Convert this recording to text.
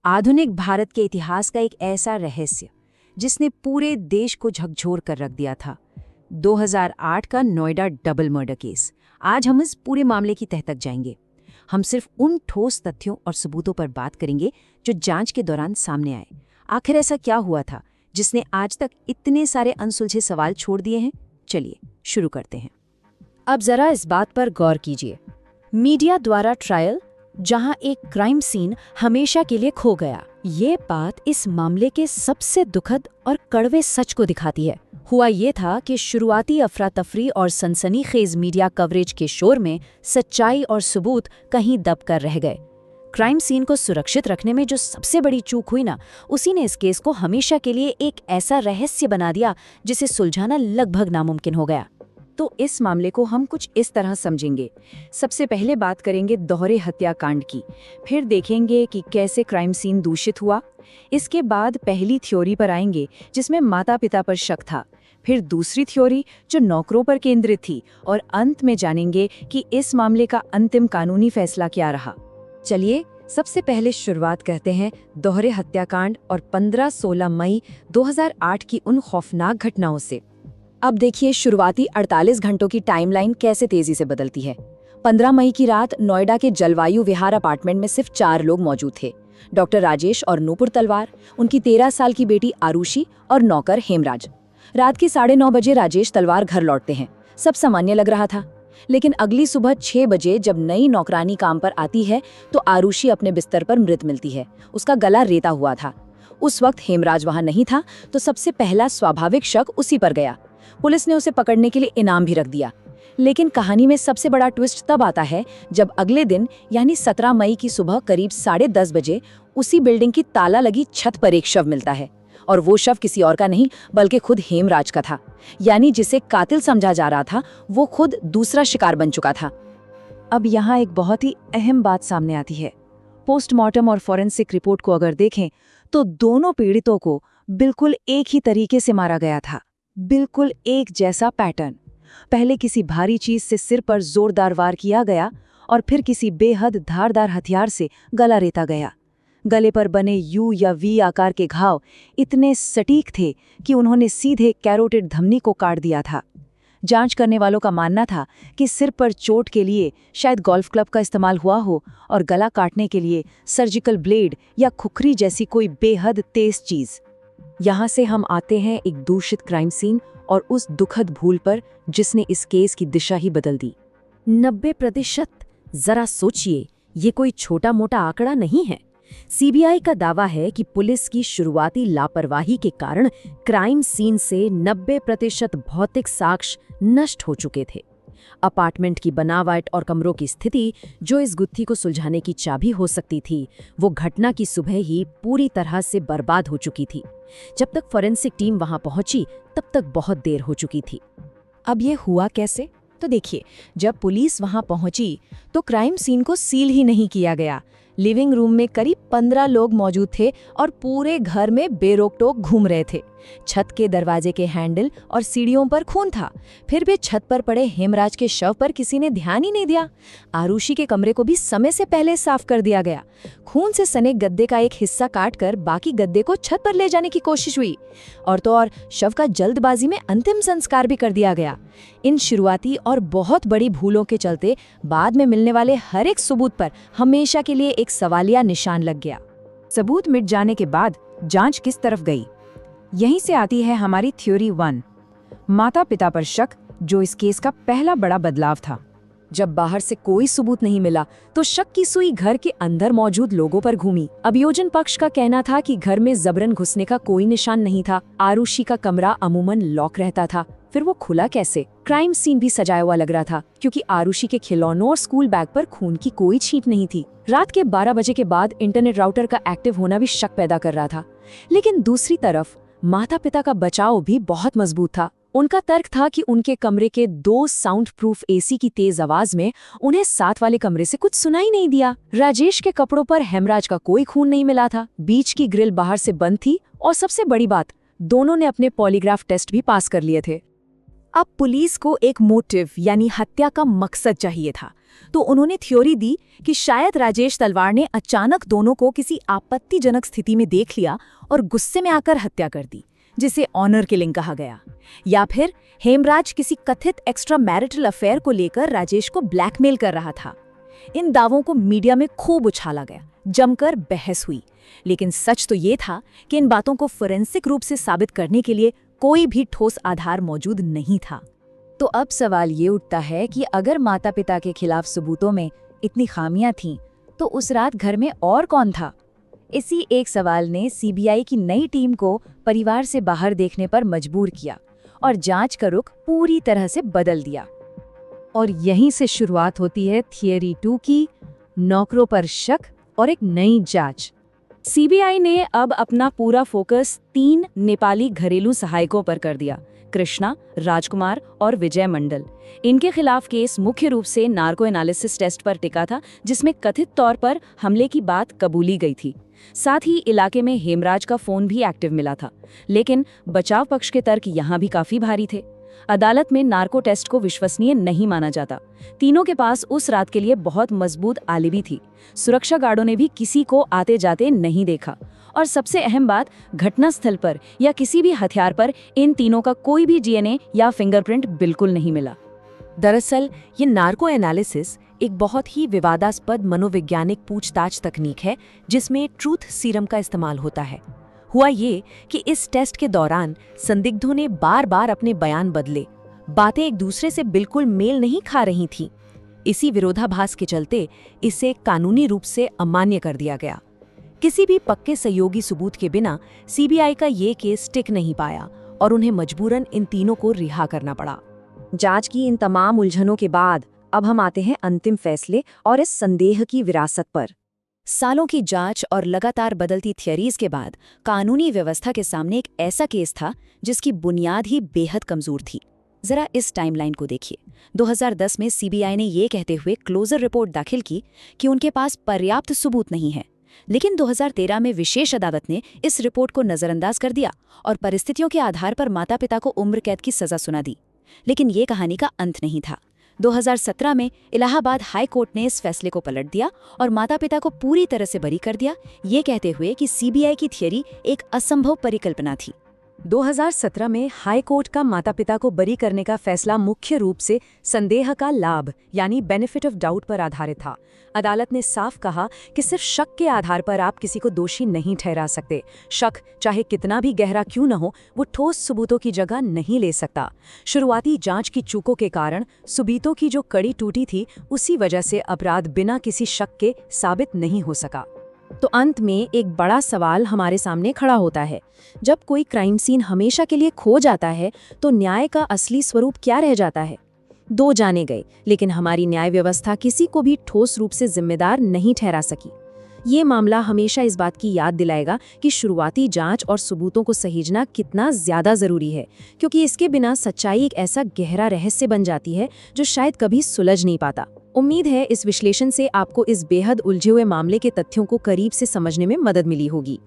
आधुनिक भारत के इतिहास का एक ऐसा रहस्य जिसने पूरे देश को झकझोर कर रख दिया था। 2008 का नोएडा डबल मर्डर केस। आज हम इस पूरे मामले की तह तक जाएंगे। हम सिर्फ उन ठोस तथ्यों और सबूतों पर बात करेंगे जो जांच के दौरान सामने आए। आखिर ऐसा क्या हुआ था जिसने आज तक इतने सारे अनसुलझे सवाल छोड़ दिए हैं? चलिए शुरू करते हैं। अब जरा इस बात पर गौर कीजिए। मीडिया द्वारा ट्रायल, जहां एक क्राइम सीन हमेशा के लिए खो गया, ये बात इस मामले के सबसे दुखद और कड़वे सच को दिखाती है। हुआ ये था कि शुरुआती अफरा तफरी और सनसनीखेज मीडिया कवरेज के शोर में सच्चाई और सबूत कहीं दब कर रह गए। क्राइम सीन को सुरक्षित रखने में जो सबसे बड़ी चूक हुई ना, उसी ने इस केस को हमेशा के लिए एक ऐसा रहस्य बना दिया जिसे सुलझाना लगभग नामुमकिन हो गया। तो इस मामले को हम कुछ इस तरह समझेंगे। सबसे पहले बात करेंगे दोहरे हत्याकांड की, फिर देखेंगे कि कैसे क्राइम सीन दूषित हुआ। इसके बाद पहली थ्योरी पर आएंगे जिसमें माता पिता पर शक था, फिर दूसरी थ्योरी जो नौकरों पर केंद्रित थी, और अंत में जानेंगे कि इस मामले का अंतिम कानूनी फैसला क्या रहा। चलिए सबसे पहले शुरुआत करते हैं दोहरे हत्याकांड और 15-16 मई 2008 की उन खौफनाक घटनाओं से। अब देखिए शुरुआती 48 घंटों की टाइमलाइन कैसे तेजी से बदलती है। 15 मई की रात नोएडा के जलवायु विहार अपार्टमेंट में सिर्फ 4 लोग मौजूद थे। डॉक्टर राजेश और नूपुर तलवार, उनकी 13 साल की बेटी आरुषि और नौकर हेमराज। रात के 9:30 बजे राजेश तलवार घर लौटते हैं। सब सामान्य लग रहा था, लेकिन अगली सुबह 6 बजे जब नई नौकरानी काम पर आती है तो आरुषि अपने बिस्तर पर मृत मिलती है। उसका गला रेता हुआ था। उस वक्त हेमराज वहां नहीं था, तो सबसे पहला स्वाभाविक शक उसी पर गया। पुलिस ने उसे पकड़ने के लिए इनाम भी रख दिया। लेकिन कहानी में सबसे बड़ा ट्विस्ट तब आता है जब अगले दिन यानी 17 मई की सुबह करीब 10:30 बजे उसी बिल्डिंग की ताला लगी छत पर एक शव मिलता है। और वो शव किसी और का नहीं बल्कि खुद हेमराज का था। यानी जिसे कातिल समझा जा रहा था वो खुद दूसरा शिकार बन चुका था। अब यहाँ एक बहुत ही अहम बात सामने आती है। पोस्टमार्टम और फॉरेंसिक रिपोर्ट को अगर देखें तो दोनों पीड़ितों को बिल्कुल एक ही तरीके से मारा गया था। बिल्कुल एक जैसा पैटर्न। पहले किसी भारी चीज से सिर पर जोरदार वार किया गया और फिर किसी बेहद धारदार हथियार से गला रेता गया। गले पर बने यू या वी आकार के घाव इतने सटीक थे कि उन्होंने सीधे कैरोटिड धमनी को काट दिया था। जांच करने वालों का मानना था कि सिर पर चोट के लिए शायद गोल्फ क्लब का इस्तेमाल हुआ हो और गला काटने के लिए सर्जिकल ब्लेड या खुखरी जैसी कोई बेहद तेज चीज। यहाँ से हम आते हैं एक दूषित क्राइम सीन और उस दुखद भूल पर जिसने इस केस की दिशा ही बदल दी। 90%। जरा सोचिए, ये कोई छोटा मोटा आंकड़ा नहीं है। सीबीआई का दावा है कि पुलिस की शुरुआती लापरवाही के कारण क्राइम सीन से 90% भौतिक साक्ष्य नष्ट हो चुके थे। अपार्टमेंट की बनावट और कमरों की स्थिति, जो इस गुत्थी को सुलझाने की चाबी हो सकती थी, वो घटना की सुबह ही पूरी तरह से बर्बाद हो चुकी थी। जब तक फॉरेंसिक टीम वहां पहुंची तब तक बहुत देर हो चुकी थी। अब ये हुआ कैसे? तो देखिए, जब पुलिस वहां पहुंची तो क्राइम सीन को सील ही नहीं किया गया। लिविंग रूम में करीब 15 लोग मौजूद थे और पूरे घर में बेरोक-टोक घूम रहे थे। छत के दरवाजे के हैंडल और सीढ़ियों पर खून था। फिर भी छत पर पड़े हेमराज के शव पर किसी ने ध्यान ही नहीं दिया। आरुषि के कमरे को भी समय से पहले साफ कर दिया गया। खून से सने गद्दे का एक हिस्सा काटकर बाकी गद्दे को छत पर ले जाने की कोशिश हुई। और तो और शव का जल्दबाजी में अंतिम संस्कार भी कर दिया गया। इन शुरुआती और बहुत बड़ी भूलों के चलते बाद में मिलने वाले हर एक सबूत पर हमेशा के लिए एक सवालिया निशान लग गया। सबूत मिट जाने के बाद जांच किस तरफ गई? यहीं से आती है हमारी थ्योरी 1, माता पिता पर शक, जो इस केस का पहला बड़ा बदलाव था। जब बाहर से कोई सबूत नहीं मिला तो शक की सुई घर के अंदर मौजूद लोगों पर घूमी। अभियोजन पक्ष का कहना था कि घर में जबरन घुसने का कोई निशान नहीं था। आरुषि का कमरा अमूमन लॉक रहता था, फिर वो खुला कैसे? क्राइम सीन भी सजाया हुआ लग रहा था क्योंकि आरुषि के खिलौनों और स्कूल बैग पर खून की कोई छींट नहीं थी। रात के 12 बजे के बाद इंटरनेट राउटर का एक्टिव होना भी शक पैदा कर रहा था। लेकिन दूसरी तरफ माता पिता का बचाव भी बहुत मजबूत था। उनका तर्क था कि उनके कमरे के 2 साउंड प्रूफ एसी की तेज आवाज में उन्हें साथ वाले कमरे से कुछ सुनाई नहीं दिया। राजेश के कपड़ों पर हेमराज का कोई खून नहीं मिला था। बीच की ग्रिल बाहर से बंद थी और सबसे बड़ी बात, दोनों ने अपने पॉलीग्राफ टेस्ट भी पास कर लिए थे। अब पुलिस को एक मोटिव यानी हत्या का मकसद चाहिए था। तो उन्होंने थ्योरी दी कि शायद राजेश तलवार ने अचानक दोनों को किसी आपत्तिजनक स्थिति में देख लिया और गुस्से में आकर हत्या कर दी, जिसे ऑनर किलिंग कहा गया। या फिर हेमराज किसी कथित एक्स्ट्रा मैरिटल अफेयर को लेकर राजेश को ब्लैकमेल कर रहा था। इन दावों को मीडिया में खूब उछाला गया, जमकर बहस हुई, लेकिन सच तो ये था कि इन बातों को फोरेंसिक रूप से साबित करने के लिए कोई भी ठोस आधार मौजूद नहीं था। तो अब सवाल ये उठता है कि अगर माता पिता के खिलाफ सबूतों में इतनी खामियां थीं, तो उस रात घर में और कौन था? इसी एक सवाल ने सीबीआई की नई टीम को परिवार से बाहर देखने पर मजबूर किया और जांच का रुख पूरी तरह से बदल दिया। और यहीं से शुरुआत होती है थियरी 2 की, नौकरों पर शक और एक नई जांच। सीबीआई ने अब अपना पूरा फोकस 3 नेपाली घरेलू सहायकों पर कर दिया, कृष्णा, राजकुमार और विजय मंडल। इनके खिलाफ केस मुख्य रूप से नार्को एनालिसिस टेस्ट पर टिका था, जिसमें कथित तौर पर हमले की बात कबूली गई थी। साथ ही इलाके में हेमराज का फोन भी एक्टिव मिला था, लेकिन बचाव पक्ष के तर्क यहाँ भी काफी भारी थे। अदालत में नार्को टेस्ट को विश्वसनीय नहीं माना जाता। तीनों के पास उस रात के लिए बहुत मजबूत आलिबी थी। सुरक्षा गार्डों ने भी किसी को आते जाते नहीं देखा। और सबसे अहम बात, घटनास्थल पर या किसी भी हथियार पर इन तीनों का कोई भी डीएनए या फिंगरप्रिंट बिल्कुल नहीं मिला। दरअसल ये नार्को एनालिसिस एक बहुत ही विवादास्पद मनोवैज्ञानिक पूछताछ तकनीक है, जिसमें ट्रूथ सीरम का इस्तेमाल होता है। हुआ ये कि इस टेस्ट के दौरान संदिग्धों ने बार बार अपने बयान बदले, बातें एक दूसरे से बिल्कुल मेल नहीं खा रही थीं। इसी विरोधाभास के चलते इसे कानूनी रूप से अमान्य कर दिया गया। किसी भी पक्के सहयोगी सबूत के बिना सीबीआई का ये केस टिक नहीं पाया और उन्हें मजबूरन इन तीनों को रिहा करना पड़ा। जांच की इन तमाम उलझनों के बाद अब हम आते हैं अंतिम फैसले और इस संदेह की विरासत पर। सालों की जांच और लगातार बदलती थियरीज के बाद कानूनी व्यवस्था के सामने एक ऐसा केस था जिसकी बुनियाद ही बेहद कमजोर थी। जरा इस टाइमलाइन को देखिए। 2010 में सीबीआई ने ये कहते हुए क्लोजर रिपोर्ट दाखिल की कि उनके पास पर्याप्त सबूत नहीं है, लेकिन 2013 में विशेष अदालत ने इस रिपोर्ट को नजरअंदाज कर दिया और परिस्थितियों के आधार पर माता पिता को उम्र कैद की सजा सुना दी। लेकिन ये कहानी का अंत नहीं था। 2017 में इलाहाबाद हाई कोर्ट ने इस फैसले को पलट दिया और माता पिता को पूरी तरह से बरी कर दिया, ये कहते हुए कि सीबीआई की थियरी एक असंभव परिकल्पना थी। 2017 में हाई कोर्ट का माता पिता को बरी करने का फैसला मुख्य रूप से संदेह का लाभ यानी बेनिफिट ऑफ डाउट पर आधारित था। अदालत ने साफ कहा कि सिर्फ शक के आधार पर आप किसी को दोषी नहीं ठहरा सकते। शक चाहे कितना भी गहरा क्यों न हो, वो ठोस सबूतों की जगह नहीं ले सकता। शुरुआती जांच की चूकों के कारण सबूतों की जो कड़ी टूटी थी, उसी वजह से अपराध बिना किसी शक के साबित नहीं हो सका। तो अंत में एक बड़ा सवाल हमारे सामने खड़ा होता है। जब कोई क्राइम सीन हमेशा के लिए खो जाता है, तो न्याय का असली स्वरूप क्या रह जाता है? 2 जाने गए, लेकिन हमारी न्याय व्यवस्था किसी को भी ठोस रूप से जिम्मेदार नहीं ठहरा सकी। ये मामला हमेशा इस बात की याद दिलाएगा कि शुरुआती जांच और सबूतों को सहेजना कितना ज्यादा जरूरी है, क्योंकि इसके बिना सच्चाई एक ऐसा गहरा रहस्य बन जाती है जो शायद कभी सुलझ नहीं पाता। उम्मीद है इस विश्लेषण से आपको इस बेहद उलझे हुए मामले के तथ्यों को करीब से समझने में मदद मिली होगी।